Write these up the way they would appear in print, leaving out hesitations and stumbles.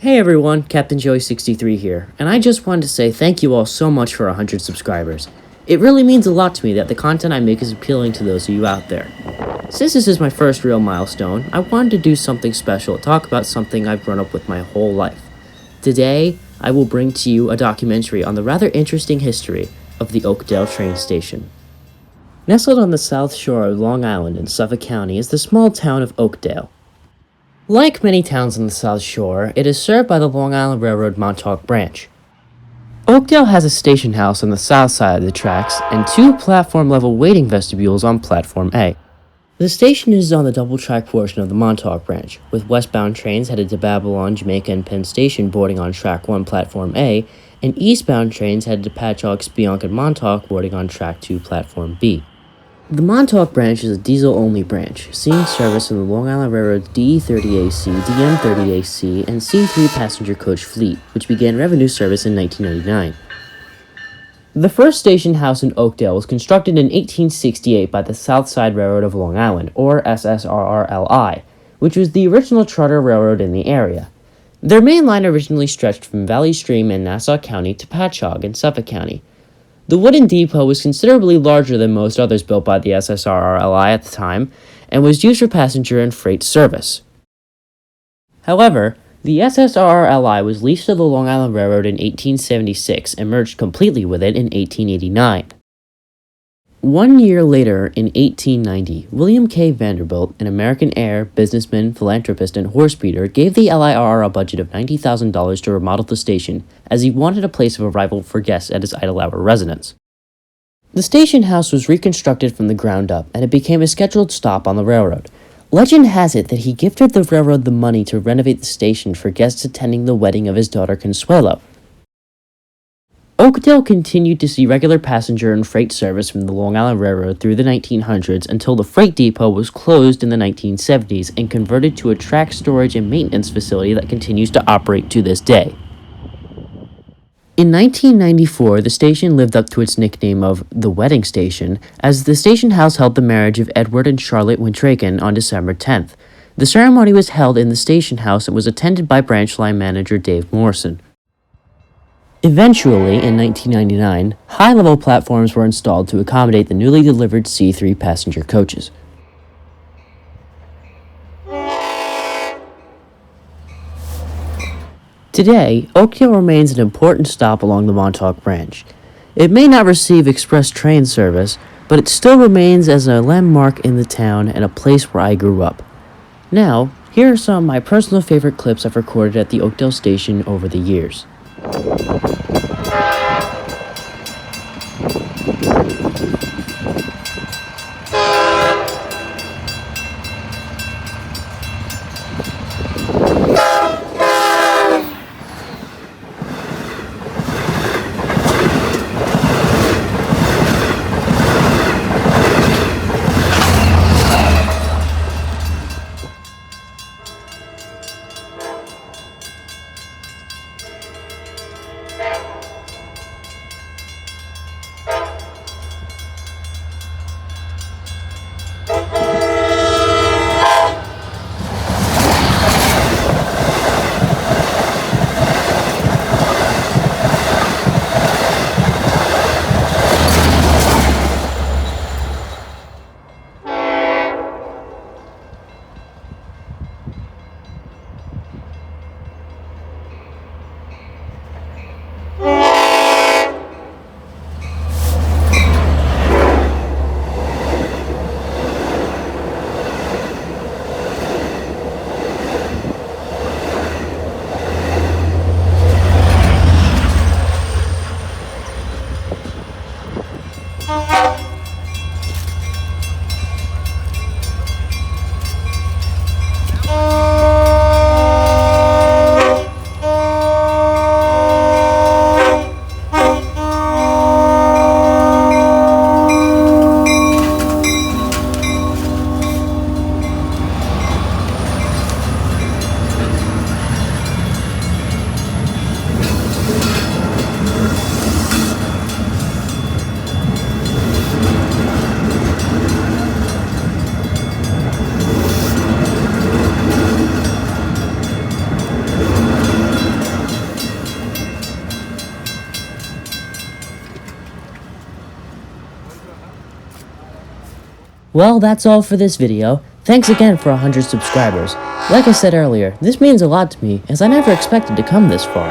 Hey everyone, Captain Joey63 here, and I just wanted to say thank you all so much for 100 subscribers. It really means a lot to me that the content I make is appealing to those of you out there. Since this is my first real milestone, I wanted to do something special, talk about something I've grown up with my whole life. Today, I will bring to you a documentary on the rather interesting history of the Oakdale train station. Nestled on the south shore of Long Island in Suffolk County is the small town of Oakdale. Like many towns on the South Shore, it is served by the Long Island Railroad Montauk branch. Oakdale has a station house on the south side of the tracks and two platform-level waiting vestibules on Platform A. The station is on the double-track portion of the Montauk branch, with westbound trains headed to Babylon, Jamaica, and Penn Station boarding on Track 1 Platform A, and eastbound trains headed to Patchogue, Spionk, and Montauk boarding on Track 2 Platform B. The Montauk branch is a diesel-only branch, seeing service in the Long Island Railroad's DE30AC, DM30AC, and C3 passenger coach fleet, which began revenue service in 1999. The first station house in Oakdale was constructed in 1868 by the South Side Railroad of Long Island, or SSRRLI, which was the original charter railroad in the area. Their main line originally stretched from Valley Stream in Nassau County to Patchogue in Suffolk County. The wooden depot was considerably larger than most others built by the SSRRLI at the time, and was used for passenger and freight service. However, the SSRRLI was leased to the Long Island Railroad in 1876 and merged completely with it in 1889. 1 year later, in 1890, William K. Vanderbilt, an American heir, businessman, philanthropist, and horse breeder, gave the LIRR a budget of $90,000 to remodel the station, as he wanted a place of arrival for guests at his idle hour residence. The station house was reconstructed from the ground up, and it became a scheduled stop on the railroad. Legend has it that he gifted the railroad the money to renovate the station for guests attending the wedding of his daughter Consuelo. Oakdale continued to see regular passenger and freight service from the Long Island Railroad through the 1900s until the freight depot was closed in the 1970s and converted to a track storage and maintenance facility that continues to operate to this day. In 1994, the station lived up to its nickname of the Wedding Station, as the station house held the marriage of Edward and Charlotte Wintragan on December 10th. The ceremony was held in the station house and was attended by branch line manager Dave Morrison. Eventually, in 1999, high-level platforms were installed to accommodate the newly delivered C3 passenger coaches. Today, Oakdale remains an important stop along the Montauk branch. It may not receive express train service, but it still remains as a landmark in the town and a place where I grew up. Now, here are some of my personal favorite clips I've recorded at the Oakdale station over the years. Well, that's all for this video. Thanks again for 100 subscribers. Like I said earlier, this means a lot to me, as I never expected to come this far.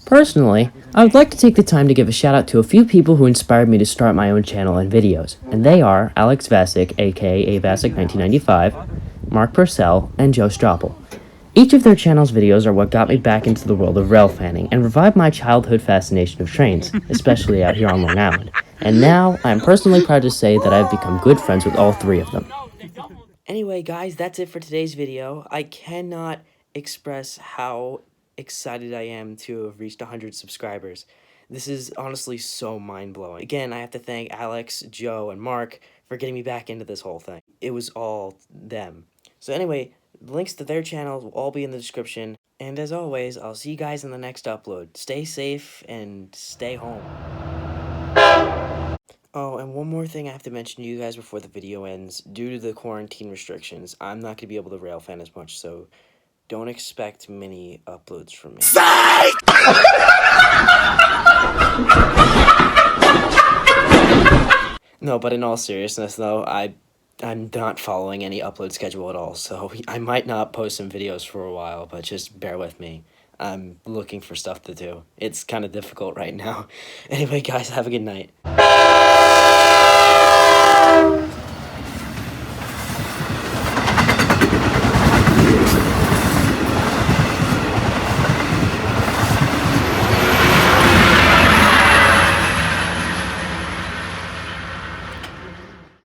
Personally, I would like to take the time to give a shout out to a few people who inspired me to start my own channel and videos, and they are Alex Vasic, aka Vasic1995, Marc Purcell, and Joe Stropple. Each of their channel's videos are what got me back into the world of rail fanning and revived my childhood fascination of trains, especially out here on Long Island. And now, I am personally proud to say that I have become good friends with all three of them. Anyway, guys, that's it for today's video. I cannot express how excited I am to have reached 100 subscribers. This is honestly so mind-blowing. Again, I have to thank Alex, Joe, and Mark for getting me back into this whole thing. It was all them. So anyway, links to their channels will all be in the description. And as always, I'll see you guys in the next upload. Stay safe and stay home. Oh, and one more thing I have to mention to you guys before the video ends. Due to the quarantine restrictions, I'm not going to be able to rail fan as much, so don't expect many uploads from me. No, but in all seriousness, though, I'm not following any upload schedule at all, so I might not post some videos for a while, but just bear with me. I'm looking for stuff to do. It's kind of difficult right now. Anyway, guys, have a good night.